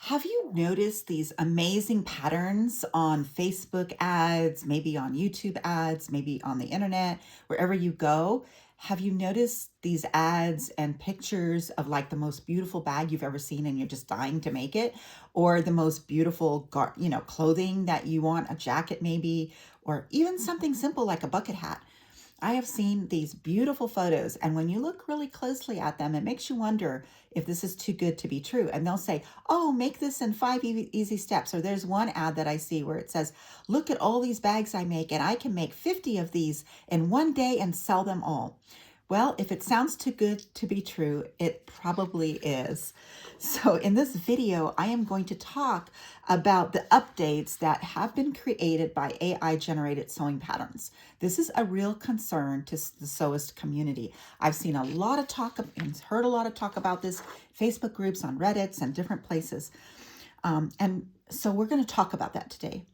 Have you noticed these amazing patterns on Facebook ads, maybe on YouTube ads, maybe on the internet, wherever you go? Have you noticed these ads and pictures of like the most beautiful bag you've ever seen and you're just dying to make it? Or the most beautiful, clothing that you want, a jacket maybe, or even something simple like a bucket hat? I have seen these beautiful photos, and when you look really closely at them, it makes you wonder if this is too good to be true. And they'll say, oh, make this in 5 easy steps. Or there's one ad that I see where it says, look at all these bags I make, and I can make 50 of these in one day and sell them all. Well, if it sounds too good to be true, it probably is. So in this video, I am going to talk about the updates that have been created by AI generated sewing patterns. This is a real concern to the sewist community. I've seen a lot of talk and heard a lot of talk about this, Facebook groups, on Reddits and different places. And so we're going to talk about that today.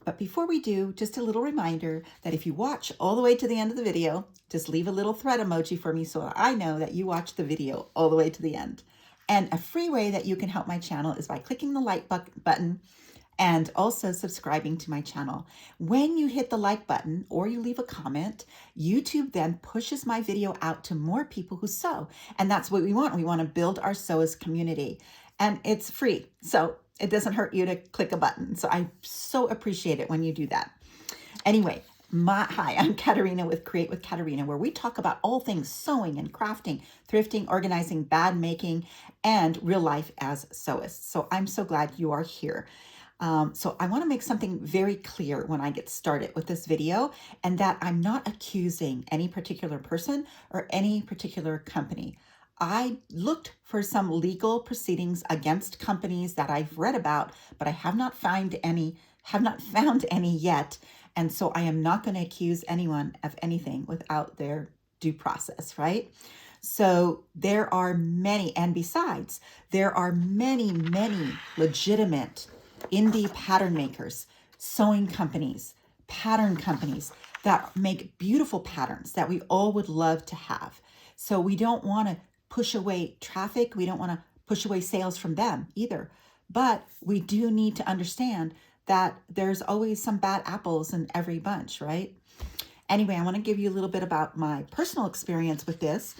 But before we do, just a little reminder that if you watch all the way to the end of the video, just leave a little thread emoji for me so I know that you watched the video all the way to the end. And a free way that you can help my channel is by clicking the like button and also subscribing to my channel. When you hit the like button or you leave a comment, YouTube then pushes my video out to more people who sew. And that's what we want. We want to build our sewist community. And it's free. So it doesn't hurt you to click a button. So I so appreciate it when you do that. Anyway, hi, I'm Katerina with Create with Katerina, where we talk about all things sewing and crafting, thrifting, organizing, bag making, and real life as sewists. So I'm so glad you are here. So I want to make something very clear when I get started with this video, and that I'm not accusing any particular person or any particular company. I looked for some legal proceedings against companies that I've read about, but I have not found any yet. And so I am not going to accuse anyone of anything without their due process, right? So there are many, and besides, there are many legitimate indie pattern makers, sewing companies, pattern companies that make beautiful patterns that we all would love to have. So we don't want to push away traffic. We don't want to push away sales from them either. But we do need to understand that there's always some bad apples in every bunch, right? Anyway, I want to give you a little bit about my personal experience with this.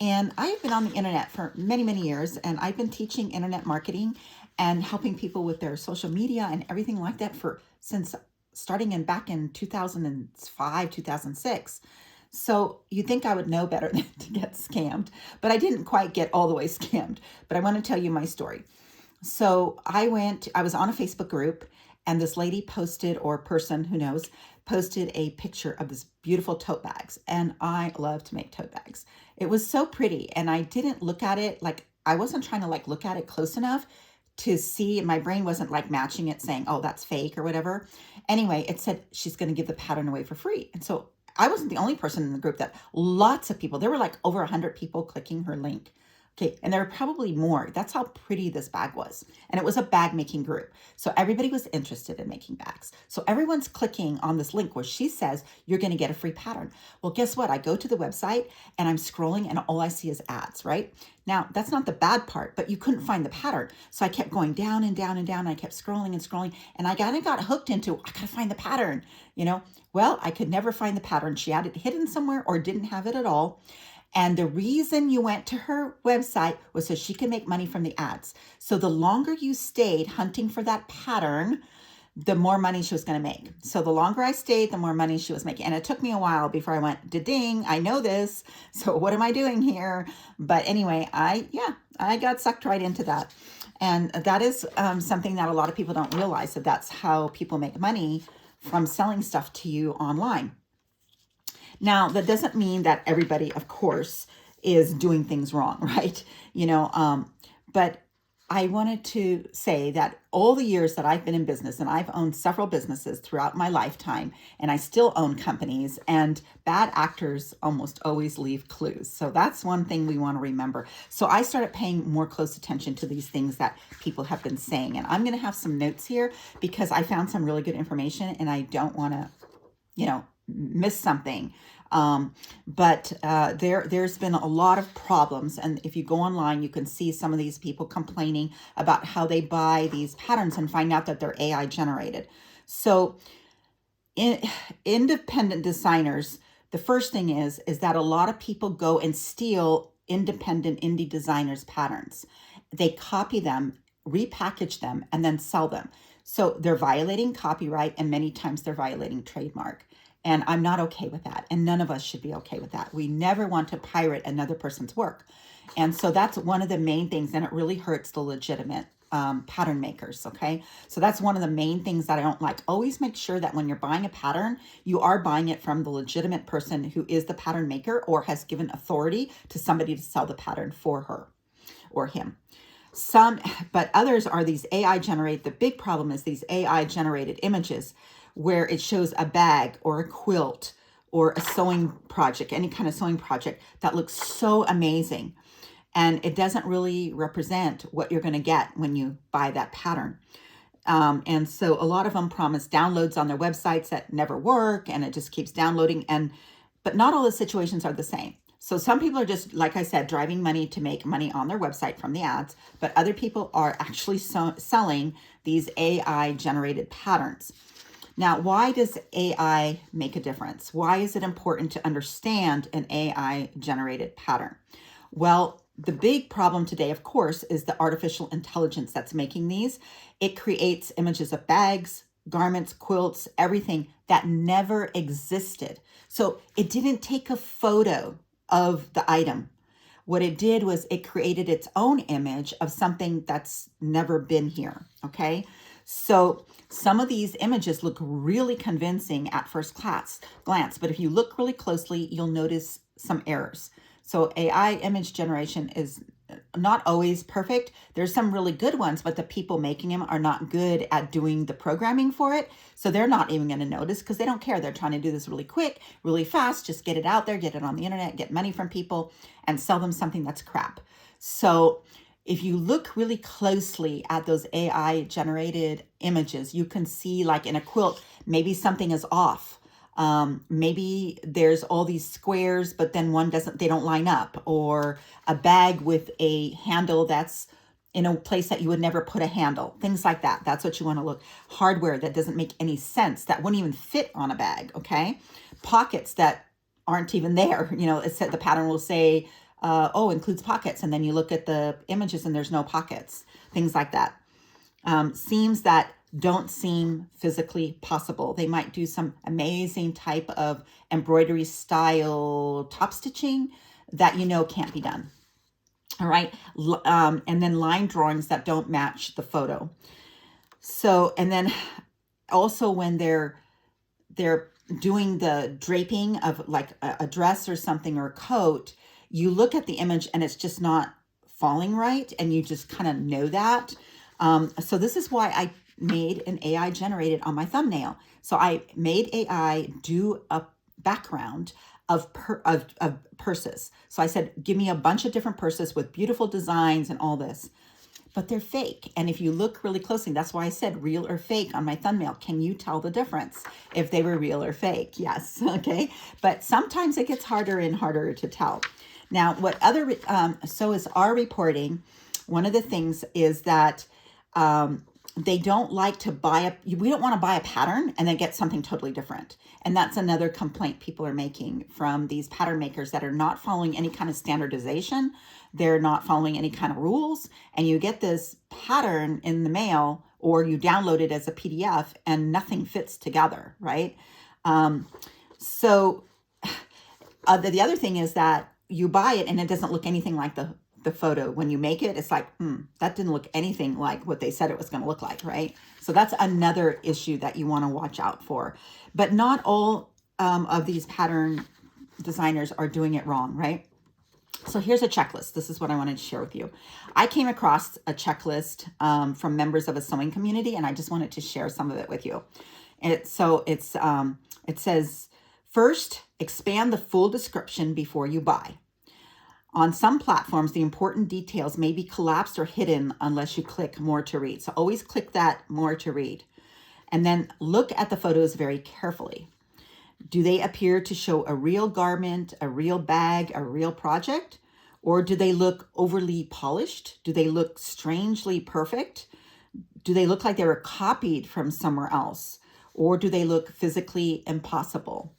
And I've been on the internet for many years, and I've been teaching internet marketing and helping people with their social media and everything like that since starting back in 2005, 2006. So you'd think I would know better than to get scammed, but I didn't quite get all the way scammed. But I want to tell you my story. So I was on a Facebook group, and this lady posted, or person, who knows, posted a picture of this beautiful tote bags. And I love to make tote bags. It was so pretty. And I didn't look at it, I wasn't trying to look at it close enough to see. My brain wasn't matching it, saying, oh, that's fake or whatever. Anyway, it said she's going to give the pattern away for free. And so I wasn't the only person in the group. That lots of people, there were over 100 people clicking her link. Okay, and there were probably more. That's how pretty this bag was. And it was a bag making group. So everybody was interested in making bags. So everyone's clicking on this link where she says, you're going to get a free pattern. Well, guess what? I go to the website and I'm scrolling and all I see is ads, right? Now, that's not the bad part, but you couldn't find the pattern. So I kept going down and down and down. And I kept scrolling and scrolling. And I kind of got hooked into, I got to find the pattern, Well, I could never find the pattern. She had it hidden somewhere or didn't have it at all. And the reason you went to her website was so she could make money from the ads. So the longer you stayed hunting for that pattern, the more money she was going to make. So the longer I stayed, the more money she was making. And it took me a while before I went, ding, I know this. So what am I doing here? But anyway, I got sucked right into that. And that is something that a lot of people don't realize, that that's how people make money from selling stuff to you online. Now, that doesn't mean that everybody, of course, is doing things wrong, right? But I wanted to say that all the years that I've been in business, and I've owned several businesses throughout my lifetime, and I still own companies, and bad actors almost always leave clues. So that's one thing we want to remember. So I started paying more close attention to these things that people have been saying. And I'm going to have some notes here because I found some really good information, and I don't want to, miss something There's been a lot of problems. And if you go online, you can see some of these people complaining about how they buy these patterns and find out that they're AI generated. So independent designers, the first thing is that a lot of people go and steal independent indie designers' patterns. They copy them, repackage them, and then sell them. So they're violating copyright, and many times they're violating trademark. And I'm not okay with that. And none of us should be okay with that. We never want to pirate another person's work. And so that's one of the main things, and it really hurts the legitimate pattern makers, okay? So that's one of the main things that I don't like. Always make sure that when you're buying a pattern, you are buying it from the legitimate person who is the pattern maker or has given authority to somebody to sell the pattern for her or him. But others are these AI generated. The big problem is these AI generated images where it shows a bag or a quilt or a sewing project, any kind of sewing project that looks so amazing. And it doesn't really represent what you're going to get when you buy that pattern. And so a lot of them promise downloads on their websites that never work, and it just keeps downloading. But not all the situations are the same. So some people are just, like I said, driving money to make money on their website from the ads, but other people are actually selling these AI generated patterns. Now, why does AI make a difference? Why is it important to understand an AI generated pattern? Well, the big problem today, of course, is the artificial intelligence that's making these. It creates images of bags, garments, quilts, everything that never existed. So it didn't take a photo of the item. What it did was it created its own image of something that's never been here, okay? So some of these images look really convincing at first glance, but if you look really closely, you'll notice some errors. So AI image generation is not always perfect. There's some really good ones, but the people making them are not good at doing the programming for it. So they're not even going to notice because they don't care. They're trying to do this really quick, really fast, just get it out there, get it on the internet, get money from people and sell them something that's crap. So if you look really closely at those AI generated images, you can see, like in a quilt, maybe something is off. Maybe there's all these squares, but then they don't line up, or a bag with a handle that's in a place that you would never put a handle, things like that. That's what you want to look. Hardware that doesn't make any sense, that wouldn't even fit on a bag, okay? Pockets that aren't even there. It said the pattern will say, includes pockets. And then you look at the images and there's no pockets, things like that. Seams that don't seem physically possible. They might do some amazing type of embroidery style top stitching that can't be done. All right. And then line drawings that don't match the photo. So, and then also when they're doing the draping of like a dress or something or a coat, you look at the image and it's just not falling right. And you just kind of know that. So this is why I made an AI generated on my thumbnail. So I made AI do a background of purses. So I said, give me a bunch of different purses with beautiful designs and all this, but they're fake. And if you look really closely, that's why I said real or fake on my thumbnail. Can you tell the difference if they were real or fake? Yes. Okay. But sometimes it gets harder and harder to tell. Now, what other sewists are reporting, one of the things is that they don't like to we don't want to buy a pattern and then get something totally different. And that's another complaint people are making from these pattern makers that are not following any kind of standardization. They're not following any kind of rules. And you get this pattern in the mail or you download it as a PDF and nothing fits together, right? So the other thing is that you buy it and it doesn't look anything like the photo. When you make it, it's like, that didn't look anything like what they said it was going to look like, right? So that's another issue that you want to watch out for. But not all of these pattern designers are doing it wrong, right? So here's a checklist. This is what I wanted to share with you. I came across a checklist from members of a sewing community, and I just wanted to share some of it with you. It says, first, expand the full description before you buy. On some platforms, the important details may be collapsed or hidden unless you click more to read. So always click that more to read. And then look at the photos very carefully. Do they appear to show a real garment, a real bag, a real project? Or do they look overly polished? Do they look strangely perfect? Do they look like they were copied from somewhere else? Or do they look physically impossible?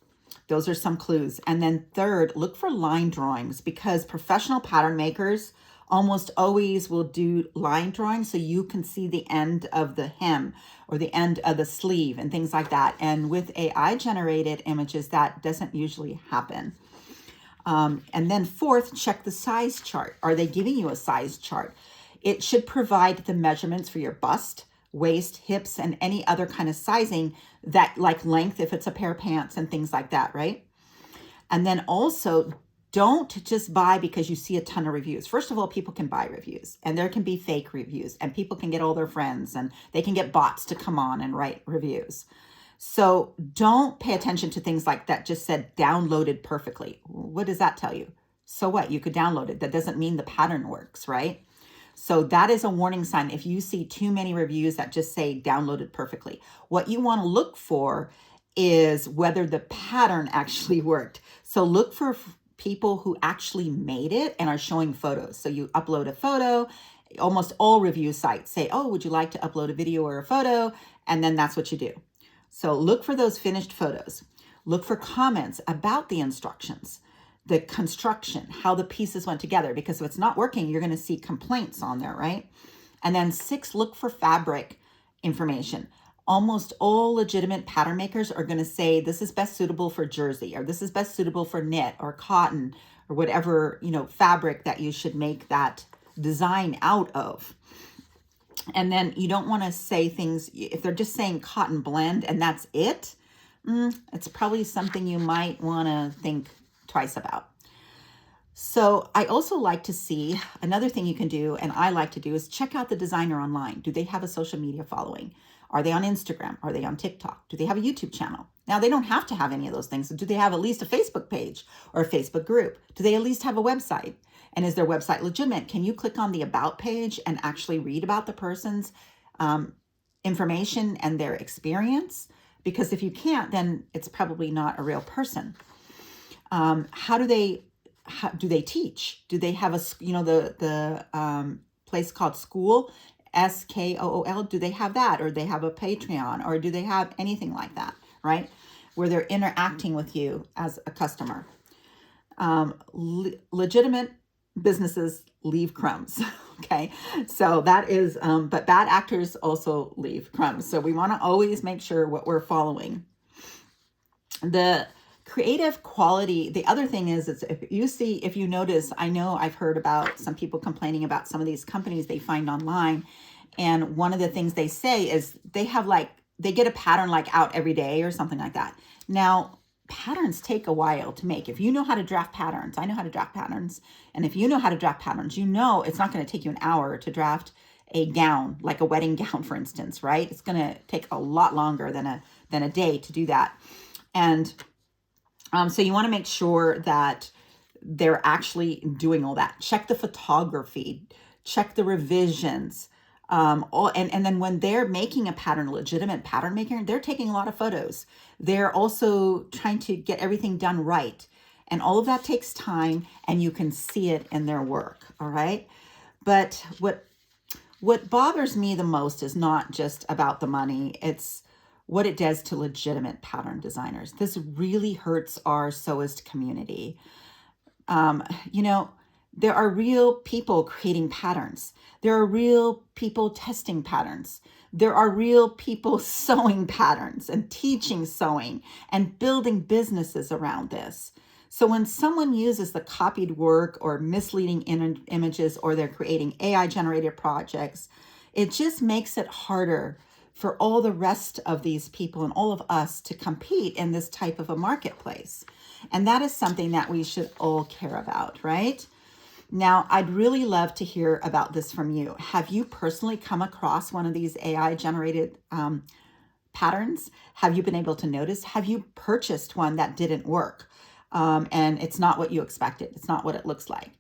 Those are some clues. And then third, look for line drawings, because professional pattern makers almost always will do line drawings so you can see the end of the hem or the end of the sleeve and things like that. And with AI generated images, that doesn't usually happen. And then fourth, check the size chart. Are they giving you a size chart? It should provide the measurements for your bust, waist, hips, and any other kind of sizing, that like length if it's a pair of pants and things like that, right? And then also, don't just buy because you see a ton of reviews. First of all, people can buy reviews, and there can be fake reviews, and people can get all their friends, and they can get bots to come on and write reviews. So don't pay attention to things like that just said downloaded perfectly. What does that tell you? So what? You could download it. That doesn't mean the pattern works, right? So that is a warning sign if you see too many reviews that just say downloaded perfectly. What you want to look for is whether the pattern actually worked. So look for people who actually made it and are showing photos. So you upload a photo. Almost all review sites say, oh, would you like to upload a video or a photo? And then that's what you do. So look for those finished photos. Look for comments about the instructions, the construction, how the pieces went together, because if it's not working, you're going to see complaints on there, right? And then 6, look for fabric information. Almost all legitimate pattern makers are going to say this is best suitable for jersey, or this is best suitable for knit or cotton or whatever, fabric that you should make that design out of. And then you don't want to say things, if they're just saying cotton blend and that's it, it's probably something you might want to think twice about. So I also like to see, another thing you can do, and I like to do, is check out the designer online. Do they have a social media following? Are they on Instagram? Are they on TikTok? Do they have a YouTube channel? Now, they don't have to have any of those things. Do they have at least a Facebook page or a Facebook group? Do they at least have a website? And is their website legitimate? Can you click on the About page and actually read about the person's information and their experience? Because if you can't, then it's probably not a real person. How do they teach? Do they have the place called School, SKOOL? Do they have that? Or they have a Patreon? Or do they have anything like that, right? Where they're interacting with you as a customer. Legitimate businesses leave crumbs. Okay. So that is, but bad actors also leave crumbs. So we want to always make sure what we're following. The creative quality, the other thing is if you notice, I know I've heard about some people complaining about some of these companies they find online. And one of the things they say is they get a pattern out every day or something like that. Now, patterns take a while to make. If you know how to draft patterns, I know how to draft patterns. And if you know how to draft patterns, it's not going to take you an hour to draft a gown, like a wedding gown, for instance, right? It's going to take a lot longer than a day to do that. And so you want to make sure that they're actually doing all that. Check the photography, check the revisions. And then when they're making a pattern, legitimate pattern maker, they're taking a lot of photos. They're also trying to get everything done right. And all of that takes time, and you can see it in their work. All right. But what bothers me the most is not just about the money. It's what it does to legitimate pattern designers. This really hurts our sewist community. There are real people creating patterns. There are real people testing patterns. There are real people sewing patterns and teaching sewing and building businesses around this. So when someone uses the copied work or misleading images, or they're creating AI generated projects, it just makes it harder for all the rest of these people and all of us to compete in this type of a marketplace. And that is something that we should all care about, right? Now, I'd really love to hear about this from you. Have you personally come across one of these AI generated patterns? Have you been able to notice? Have you purchased one that didn't work? And it's not what you expected. It's not what it looks like.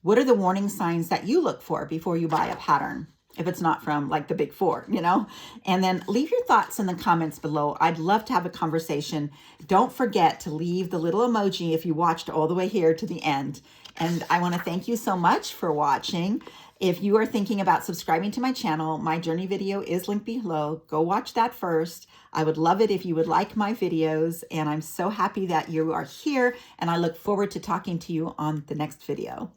What are the warning signs that you look for before you buy a pattern? if it's not from like the big four, you know? And then leave your thoughts in the comments below. I'd love to have a conversation. Don't forget to leave the little emoji if you watched all the way here to the end. And I want to thank you so much for watching. If you are thinking about subscribing to my channel, my journey video is linked below. Go watch that first. I would love it if you would like my videos, and I'm so happy that you are here, and I look forward to talking to you on the next video.